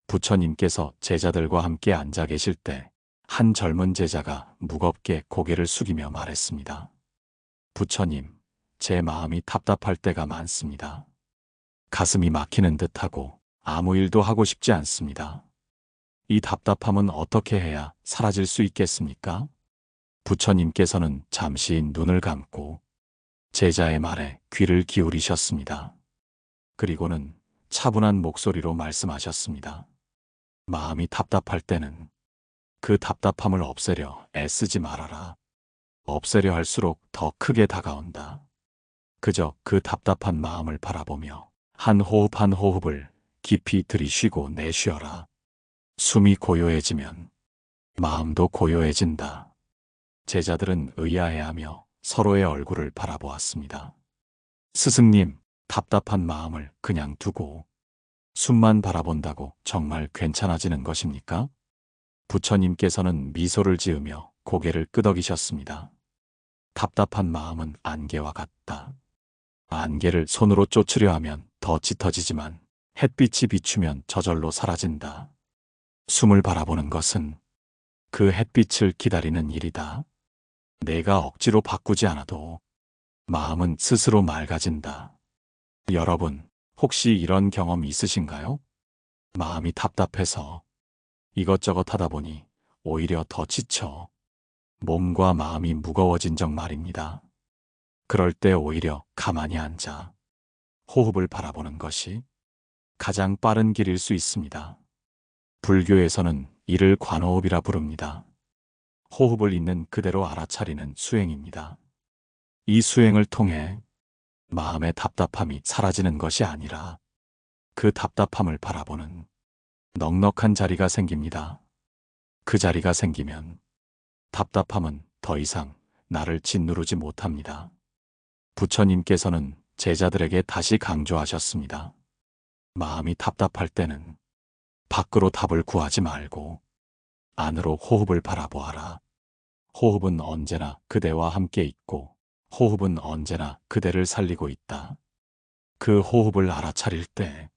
부처님께서 제자들과 함께 앉아 계실 때 한 젊은 제자가 무겁게 고개를 숙이며 말했습니다. 부처님, 제 마음이 답답할 때가 많습니다. 가슴이 막히는 듯하고 아무 일도 하고 싶지 않습니다. 이 답답함은 어떻게 해야 사라질 수 있겠습니까? 부처님께서는 잠시 눈을 감고 제자의 말에 귀를 기울이셨습니다. 그리고는 차분한 목소리로 말씀하셨습니다. 마음이 답답할 때는 그 답답함을 없애려 애쓰지 말아라. 없애려 할수록 더 크게 다가온다. 그저 그 답답한 마음을 바라보며 한 호흡 한 호흡을 깊이 들이쉬고 내쉬어라. 숨이 고요해지면 마음도 고요해진다. 제자들은 의아해하며 서로의 얼굴을 바라보았습니다. 스승님, 답답한 마음을 그냥 두고 숨만 바라본다고 정말 괜찮아지는 것입니까? 부처님께서는 미소를 지으며 고개를 끄덕이셨습니다. 답답한 마음은 안개와 같다. 안개를 손으로 쫓으려 하면 더 짙어지지만 햇빛이 비추면 저절로 사라진다. 숨을 바라보는 것은 그 햇빛을 기다리는 일이다. 내가 억지로 바꾸지 않아도 마음은 스스로 맑아진다. 여러분, 혹시 이런 경험 있으신가요? 마음이 답답해서 이것저것 하다 보니 오히려 더 지쳐 몸과 마음이 무거워진 적 말입니다. 그럴 때 오히려 가만히 앉아 호흡을 바라보는 것이 가장 빠른 길일 수 있습니다. 불교에서는 이를 관호흡이라 부릅니다. 호흡을 있는 그대로 알아차리는 수행입니다. 이 수행을 통해 마음의 답답함이 사라지는 것이 아니라 그 답답함을 바라보는 넉넉한 자리가 생깁니다. 그 자리가 생기면 답답함은 더 이상 나를 짓누르지 못합니다. 부처님께서는 제자들에게 다시 강조하셨습니다. 마음이 답답할 때는 밖으로 답을 구하지 말고 안으로 호흡을 바라보아라. 호흡은 언제나 그대와 함께 있고 호흡은 언제나 그대를 살리고 있다. 그 호흡을 알아차릴 때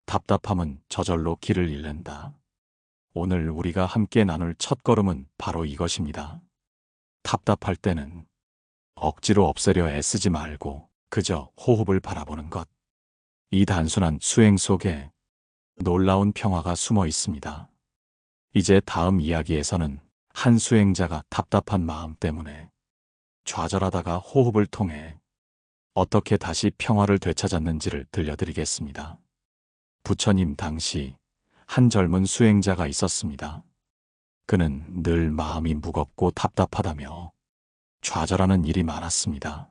답답함은 저절로 길을 잃는다. 오늘 우리가 함께 나눌 첫걸음은 바로 이것입니다. 답답할 때는 억지로 없애려 애쓰지 말고 그저 호흡을 바라보는 것. 이 단순한 수행 속에 놀라운 평화가 숨어 있습니다. 이제 다음 이야기에서는 한 수행자가 답답한 마음 때문에 좌절하다가 호흡을 통해 어떻게 다시 평화를 되찾았는지를 들려드리겠습니다. 부처님 당시 한 젊은 수행자가 있었습니다. 그는 늘 마음이 무겁고 답답하다며 좌절하는 일이 많았습니다.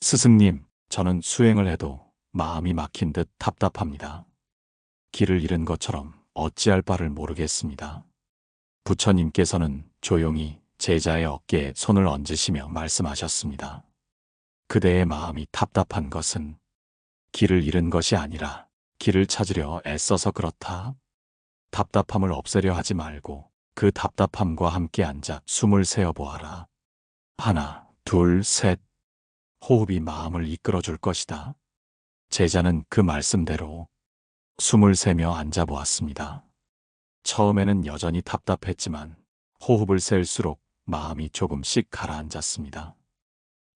스승님, 저는 수행을 해도 마음이 막힌 듯 답답합니다. 길을 잃은 것처럼 어찌할 바를 모르겠습니다. 부처님께서는 조용히 제자의 어깨에 손을 얹으시며 말씀하셨습니다. 그대의 마음이 답답한 것은 길을 잃은 것이 아니라 길을 찾으려 애써서 그렇다. 답답함을 없애려 하지 말고 그 답답함과 함께 앉아 숨을 세어보아라. 하나, 둘, 셋. 호흡이 마음을 이끌어줄 것이다. 제자는 그 말씀대로 숨을 세며 앉아보았습니다. 처음에는 여전히 답답했지만 호흡을 셀수록 마음이 조금씩 가라앉았습니다.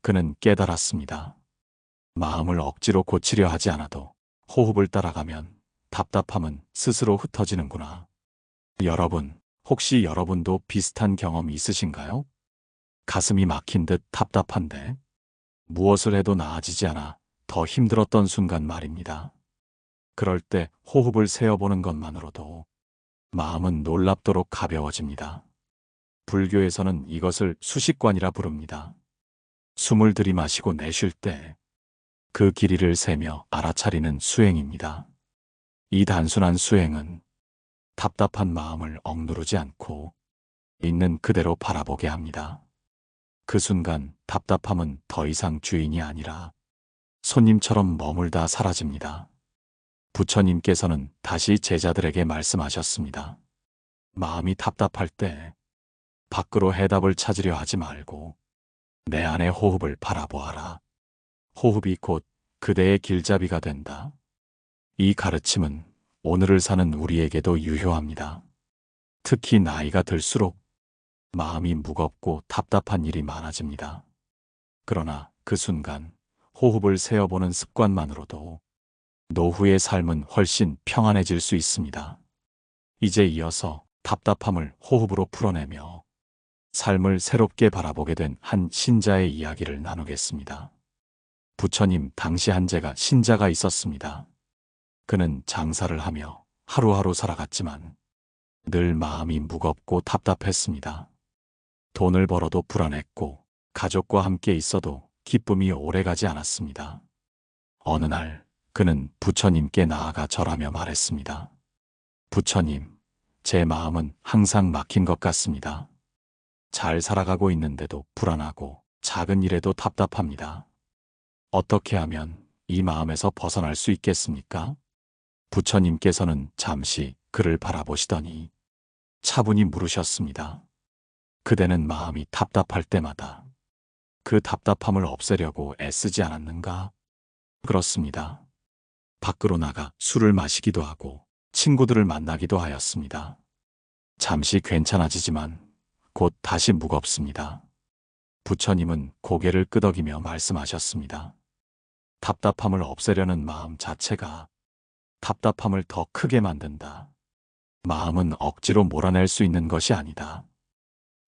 그는 깨달았습니다. 마음을 억지로 고치려 하지 않아도 호흡을 따라가면 답답함은 스스로 흩어지는구나. 여러분, 혹시 여러분도 비슷한 경험 있으신가요? 가슴이 막힌 듯 답답한데 무엇을 해도 나아지지 않아 더 힘들었던 순간 말입니다. 그럴 때 호흡을 세어보는 것만으로도 마음은 놀랍도록 가벼워집니다. 불교에서는 이것을 수식관이라 부릅니다. 숨을 들이마시고 내쉴 때 그 길이를 세며 알아차리는 수행입니다. 이 단순한 수행은 답답한 마음을 억누르지 않고 있는 그대로 바라보게 합니다. 그 순간 답답함은 더 이상 주인이 아니라 손님처럼 머물다 사라집니다. 부처님께서는 다시 제자들에게 말씀하셨습니다. 마음이 답답할 때 밖으로 해답을 찾으려 하지 말고 내 안의 호흡을 바라보아라. 호흡이 곧 그대의 길잡이가 된다. 이 가르침은 오늘을 사는 우리에게도 유효합니다. 특히 나이가 들수록 마음이 무겁고 답답한 일이 많아집니다. 그러나 그 순간 호흡을 세어보는 습관만으로도 노후의 삶은 훨씬 평안해질 수 있습니다. 이제 이어서 답답함을 호흡으로 풀어내며 삶을 새롭게 바라보게 된 한 신자의 이야기를 나누겠습니다. 부처님 당시 한 제가 신자가 있었습니다. 그는 장사를 하며 하루하루 살아갔지만 늘 마음이 무겁고 답답했습니다. 돈을 벌어도 불안했고 가족과 함께 있어도 기쁨이 오래가지 않았습니다. 어느 날 그는 부처님께 나아가 절하며 말했습니다. 부처님, 제 마음은 항상 막힌 것 같습니다. 잘 살아가고 있는데도 불안하고 작은 일에도 답답합니다. 어떻게 하면 이 마음에서 벗어날 수 있겠습니까? 부처님께서는 잠시 그를 바라보시더니 차분히 물으셨습니다. 그대는 마음이 답답할 때마다 그 답답함을 없애려고 애쓰지 않았는가? 그렇습니다. 밖으로 나가 술을 마시기도 하고 친구들을 만나기도 하였습니다. 잠시 괜찮아지지만 곧 다시 무겁습니다. 부처님은 고개를 끄덕이며 말씀하셨습니다. 답답함을 없애려는 마음 자체가 답답함을 더 크게 만든다. 마음은 억지로 몰아낼 수 있는 것이 아니다.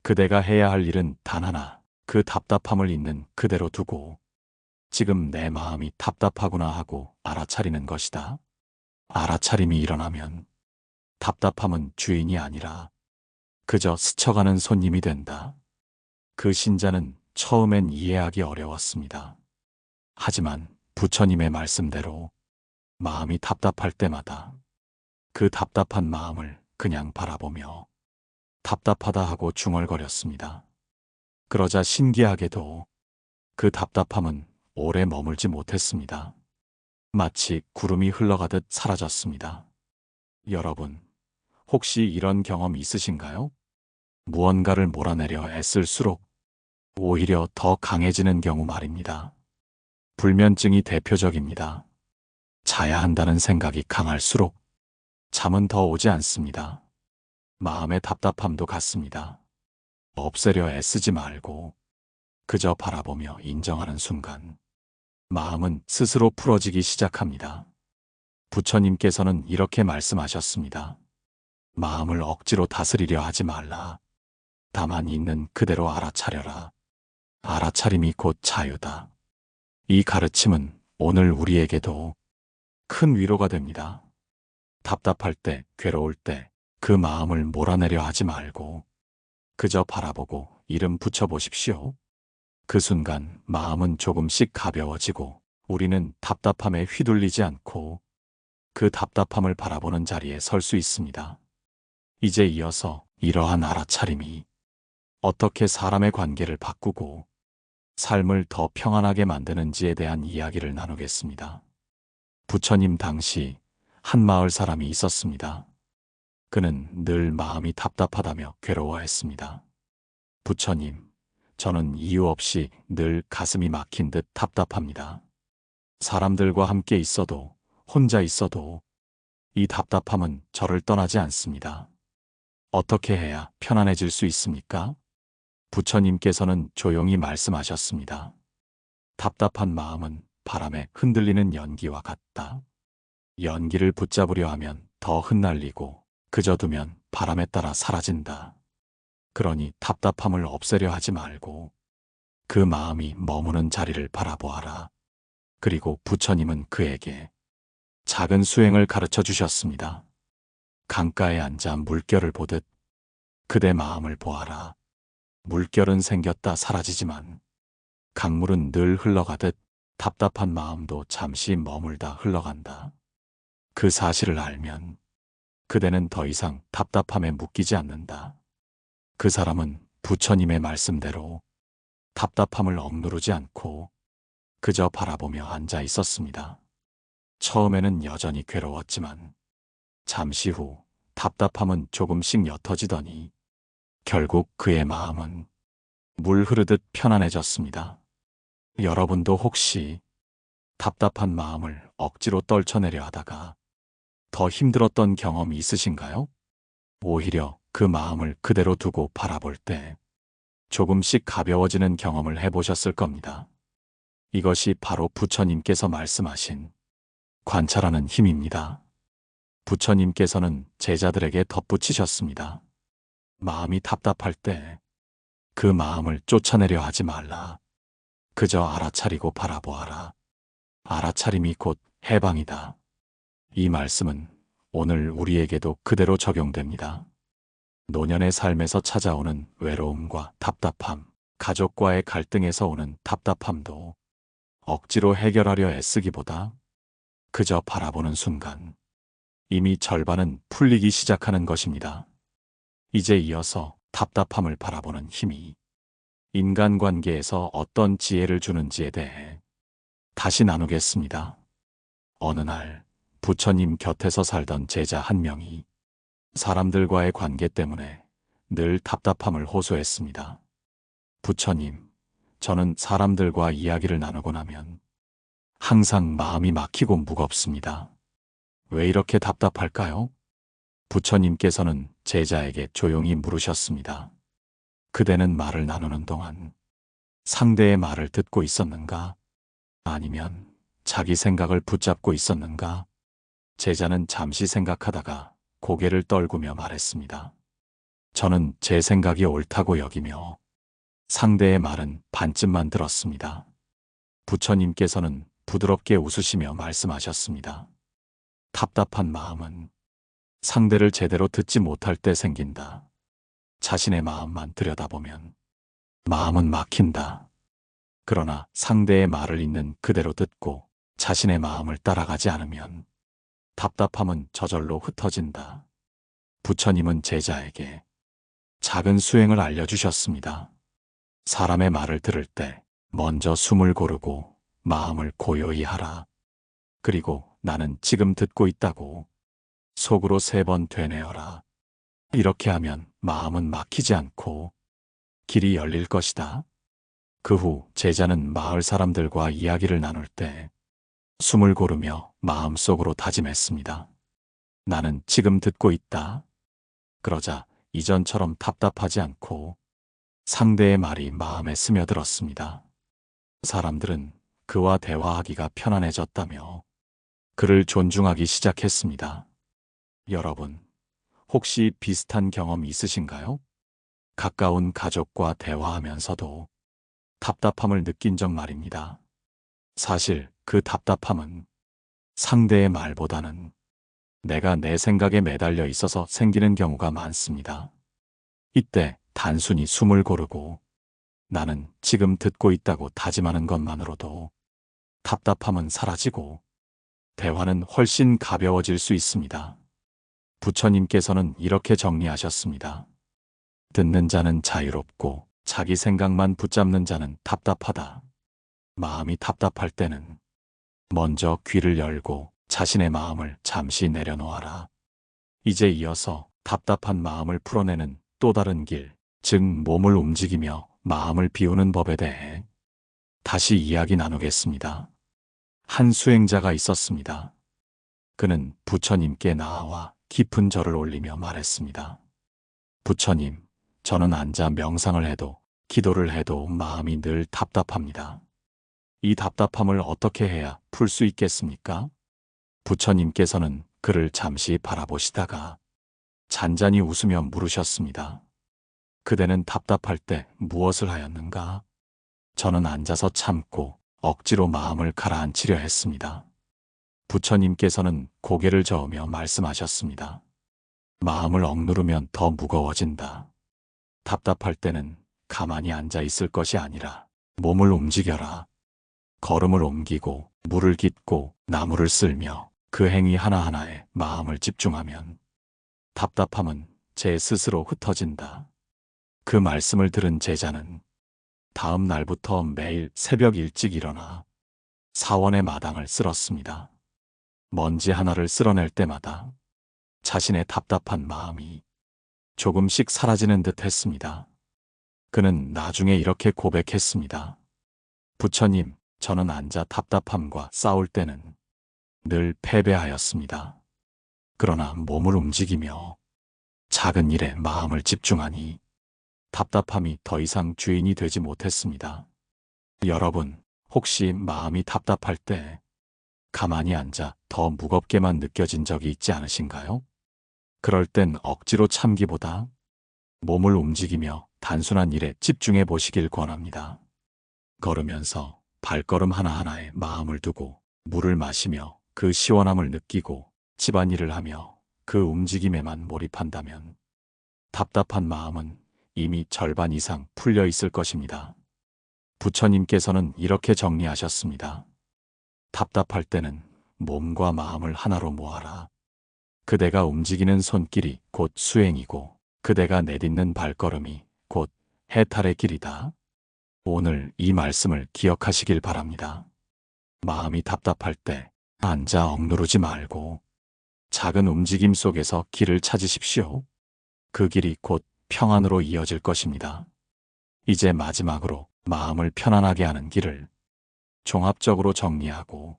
그대가 해야 할 일은 단 하나, 그 답답함을 있는 그대로 두고 지금 내 마음이 답답하구나 하고 알아차리는 것이다. 알아차림이 일어나면 답답함은 주인이 아니라 그저 스쳐가는 손님이 된다. 그 신자는 처음엔 이해하기 어려웠습니다. 하지만 부처님의 말씀대로 마음이 답답할 때마다 그 답답한 마음을 그냥 바라보며 답답하다 하고 중얼거렸습니다. 그러자 신기하게도 그 답답함은 오래 머물지 못했습니다. 마치 구름이 흘러가듯 사라졌습니다. 여러분, 혹시 이런 경험 있으신가요? 무언가를 몰아내려 애쓸수록 오히려 더 강해지는 경우 말입니다. 불면증이 대표적입니다. 자야 한다는 생각이 강할수록 잠은 더 오지 않습니다. 마음의 답답함도 같습니다. 없애려 애쓰지 말고 그저 바라보며 인정하는 순간 마음은 스스로 풀어지기 시작합니다. 부처님께서는 이렇게 말씀하셨습니다. 마음을 억지로 다스리려 하지 말라. 다만 있는 그대로 알아차려라. 알아차림이 곧 자유다. 이 가르침은 오늘 우리에게도 큰 위로가 됩니다. 답답할 때, 괴로울 때 그 마음을 몰아내려 하지 말고 그저 바라보고 이름 붙여보십시오. 그 순간 마음은 조금씩 가벼워지고 우리는 답답함에 휘둘리지 않고 그 답답함을 바라보는 자리에 설 수 있습니다. 이제 이어서 이러한 알아차림이 어떻게 사람의 관계를 바꾸고 삶을 더 평안하게 만드는지에 대한 이야기를 나누겠습니다. 부처님 당시 한 마을 사람이 있었습니다. 그는 늘 마음이 답답하다며 괴로워했습니다. 부처님, 저는 이유 없이 늘 가슴이 막힌 듯 답답합니다. 사람들과 함께 있어도 혼자 있어도 이 답답함은 저를 떠나지 않습니다. 어떻게 해야 편안해질 수 있습니까? 부처님께서는 조용히 말씀하셨습니다. 답답한 마음은 바람에 흔들리는 연기와 같다. 연기를 붙잡으려 하면 더 흩날리고 그저 두면 바람에 따라 사라진다. 그러니 답답함을 없애려 하지 말고 그 마음이 머무는 자리를 바라보아라. 그리고 부처님은 그에게 작은 수행을 가르쳐 주셨습니다. 강가에 앉아 물결을 보듯 그대 마음을 보아라. 물결은 생겼다 사라지지만 강물은 늘 흘러가듯 답답한 마음도 잠시 머물다 흘러간다. 그 사실을 알면 그대는 더 이상 답답함에 묶이지 않는다. 그 사람은 부처님의 말씀대로 답답함을 억누르지 않고 그저 바라보며 앉아 있었습니다. 처음에는 여전히 괴로웠지만 잠시 후 답답함은 조금씩 옅어지더니 결국 그의 마음은 물 흐르듯 편안해졌습니다. 여러분도 혹시 답답한 마음을 억지로 떨쳐내려 하다가 더 힘들었던 경험이 있으신가요? 오히려 그 마음을 그대로 두고 바라볼 때 조금씩 가벼워지는 경험을 해보셨을 겁니다. 이것이 바로 부처님께서 말씀하신 관찰하는 힘입니다. 부처님께서는 제자들에게 덧붙이셨습니다. 마음이 답답할 때 그 마음을 쫓아내려 하지 말라. 그저 알아차리고 바라보아라. 알아차림이 곧 해방이다. 이 말씀은 오늘 우리에게도 그대로 적용됩니다. 노년의 삶에서 찾아오는 외로움과 답답함, 가족과의 갈등에서 오는 답답함도 억지로 해결하려 애쓰기보다 그저 바라보는 순간 이미 절반은 풀리기 시작하는 것입니다. 이제 이어서 답답함을 바라보는 힘이 인간관계에서 어떤 지혜를 주는지에 대해 다시 나누겠습니다. 어느 날 부처님 곁에서 살던 제자 한 명이 사람들과의 관계 때문에 늘 답답함을 호소했습니다. 부처님, 저는 사람들과 이야기를 나누고 나면 항상 마음이 막히고 무겁습니다. 왜 이렇게 답답할까요? 부처님께서는 제자에게 조용히 물으셨습니다. 그대는 말을 나누는 동안 상대의 말을 듣고 있었는가? 아니면 자기 생각을 붙잡고 있었는가? 제자는 잠시 생각하다가 고개를 떨구며 말했습니다. 저는 제 생각이 옳다고 여기며 상대의 말은 반쯤만 들었습니다. 부처님께서는 부드럽게 웃으시며 말씀하셨습니다. 답답한 마음은 상대를 제대로 듣지 못할 때 생긴다. 자신의 마음만 들여다보면 마음은 막힌다. 그러나 상대의 말을 있는 그대로 듣고 자신의 마음을 따라가지 않으면 답답함은 저절로 흩어진다. 부처님은 제자에게 작은 수행을 알려주셨습니다. 사람의 말을 들을 때 먼저 숨을 고르고 마음을 고요히 하라. 그리고 나는 지금 듣고 있다고 속으로 3번 되뇌어라. 이렇게 하면 마음은 막히지 않고 길이 열릴 것이다. 그 후 제자는 마을 사람들과 이야기를 나눌 때 숨을 고르며 마음속으로 다짐했습니다. 나는 지금 듣고 있다. 그러자 이전처럼 답답하지 않고 상대의 말이 마음에 스며들었습니다. 사람들은 그와 대화하기가 편안해졌다며 그를 존중하기 시작했습니다. 여러분, 혹시 비슷한 경험 있으신가요? 가까운 가족과 대화하면서도 답답함을 느낀 적 말입니다. 사실 그 답답함은 상대의 말보다는 내가 내 생각에 매달려 있어서 생기는 경우가 많습니다. 이때 단순히 숨을 고르고 나는 지금 듣고 있다고 다짐하는 것만으로도 답답함은 사라지고 대화는 훨씬 가벼워질 수 있습니다. 부처님께서는 이렇게 정리하셨습니다. 듣는 자는 자유롭고 자기 생각만 붙잡는 자는 답답하다. 마음이 답답할 때는 먼저 귀를 열고 자신의 마음을 잠시 내려놓아라. 이제 이어서 답답한 마음을 풀어내는 또 다른 길, 즉 몸을 움직이며 마음을 비우는 법에 대해 다시 이야기 나누겠습니다. 한 수행자가 있었습니다. 그는 부처님께 나아와 깊은 절을 올리며 말했습니다. 부처님, 저는 앉아 명상을 해도 기도를 해도 마음이 늘 답답합니다. 이 답답함을 어떻게 해야 풀 수 있겠습니까? 부처님께서는 그를 잠시 바라보시다가 잔잔히 웃으며 물으셨습니다. 그대는 답답할 때 무엇을 하였는가? 저는 앉아서 참고 억지로 마음을 가라앉히려 했습니다. 부처님께서는 고개를 저으며 말씀하셨습니다. 마음을 억누르면 더 무거워진다. 답답할 때는 가만히 앉아 있을 것이 아니라 몸을 움직여라. 걸음을 옮기고 물을 깃고 나무를 쓸며 그 행위 하나하나에 마음을 집중하면 답답함은 제 스스로 흩어진다. 그 말씀을 들은 제자는 다음 날부터 매일 새벽 일찍 일어나 사원의 마당을 쓸었습니다. 먼지 하나를 쓸어낼 때마다 자신의 답답한 마음이 조금씩 사라지는 듯 했습니다. 그는 나중에 이렇게 고백했습니다. 부처님, 저는 앉아 답답함과 싸울 때는 늘 패배하였습니다. 그러나 몸을 움직이며 작은 일에 마음을 집중하니 답답함이 더 이상 주인이 되지 못했습니다. 여러분, 혹시 마음이 답답할 때 가만히 앉아 더 무겁게만 느껴진 적이 있지 않으신가요? 그럴 땐 억지로 참기보다 몸을 움직이며 단순한 일에 집중해 보시길 권합니다. 걸으면서 발걸음 하나하나에 마음을 두고 물을 마시며 그 시원함을 느끼고 집안일을 하며 그 움직임에만 몰입한다면 답답한 마음은 이미 절반 이상 풀려 있을 것입니다. 부처님께서는 이렇게 정리하셨습니다. 답답할 때는 몸과 마음을 하나로 모아라. 그대가 움직이는 손길이 곧 수행이고 그대가 내딛는 발걸음이 곧 해탈의 길이다. 오늘 이 말씀을 기억하시길 바랍니다. 마음이 답답할 때 앉아 억누르지 말고 작은 움직임 속에서 길을 찾으십시오. 그 길이 곧 평안으로 이어질 것입니다. 이제 마지막으로 마음을 편안하게 하는 길을 종합적으로 정리하고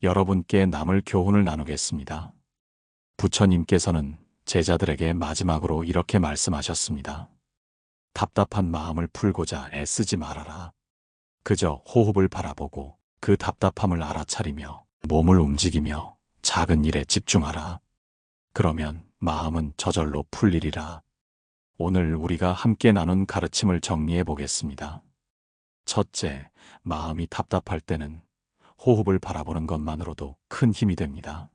여러분께 남을 교훈을 나누겠습니다. 부처님께서는 제자들에게 마지막으로 이렇게 말씀하셨습니다. 답답한 마음을 풀고자 애쓰지 말아라. 그저 호흡을 바라보고 그 답답함을 알아차리며 몸을 움직이며 작은 일에 집중하라. 그러면 마음은 저절로 풀리리라. 오늘 우리가 함께 나눈 가르침을 정리해 보겠습니다. 첫째, 마음이 답답할 때는 호흡을 바라보는 것만으로도 큰 힘이 됩니다.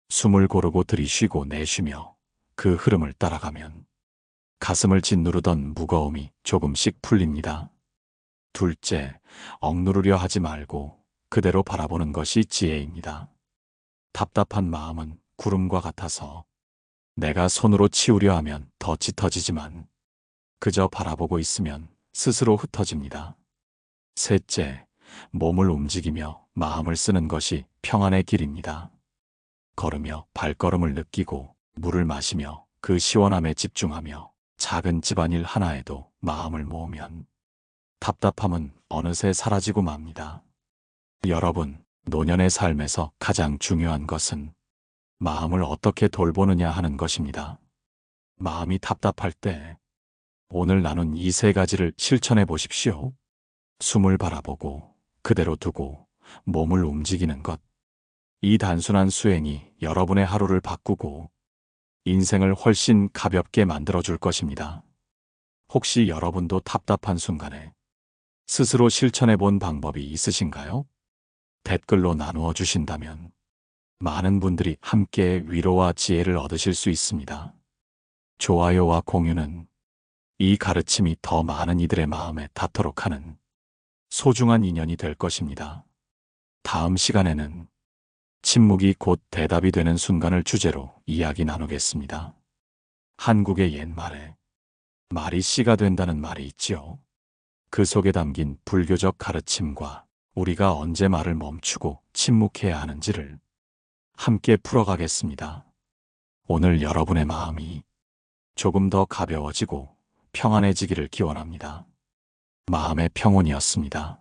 숨을 고르고 들이쉬고 내쉬며 그 흐름을 따라가면 가슴을 짓누르던 무거움이 조금씩 풀립니다. 둘째, 억누르려 하지 말고 그대로 바라보는 것이 지혜입니다. 답답한 마음은 구름과 같아서 내가 손으로 치우려 하면 더 짙어지지만 그저 바라보고 있으면 스스로 흩어집니다. 셋째, 몸을 움직이며 마음을 쓰는 것이 평안의 길입니다. 걸으며 발걸음을 느끼고 물을 마시며 그 시원함에 집중하며 작은 집안일 하나에도 마음을 모으면 답답함은 어느새 사라지고 맙니다. 여러분, 노년의 삶에서 가장 중요한 것은 마음을 어떻게 돌보느냐 하는 것입니다. 마음이 답답할 때 오늘 나눈 이 세 가지를 실천해 보십시오. 숨을 바라보고 그대로 두고 몸을 움직이는 것. 이 단순한 수행이 여러분의 하루를 바꾸고 인생을 훨씬 가볍게 만들어줄 것입니다. 혹시 여러분도 답답한 순간에 스스로 실천해 본 방법이 있으신가요? 댓글로 나누어 주신다면 많은 분들이 함께 위로와 지혜를 얻으실 수 있습니다. 좋아요와 공유는 이 가르침이 더 많은 이들의 마음에 닿도록 하는 소중한 인연이 될 것입니다. 다음 시간에는 침묵이 곧 대답이 되는 순간을 주제로 이야기 나누겠습니다. 한국의 옛말에 말이 씨가 된다는 말이 있지요. 그 속에 담긴 불교적 가르침과 우리가 언제 말을 멈추고 침묵해야 하는지를 함께 풀어가겠습니다. 오늘 여러분의 마음이 조금 더 가벼워지고 평안해지기를 기원합니다. 마음의 평온이었습니다.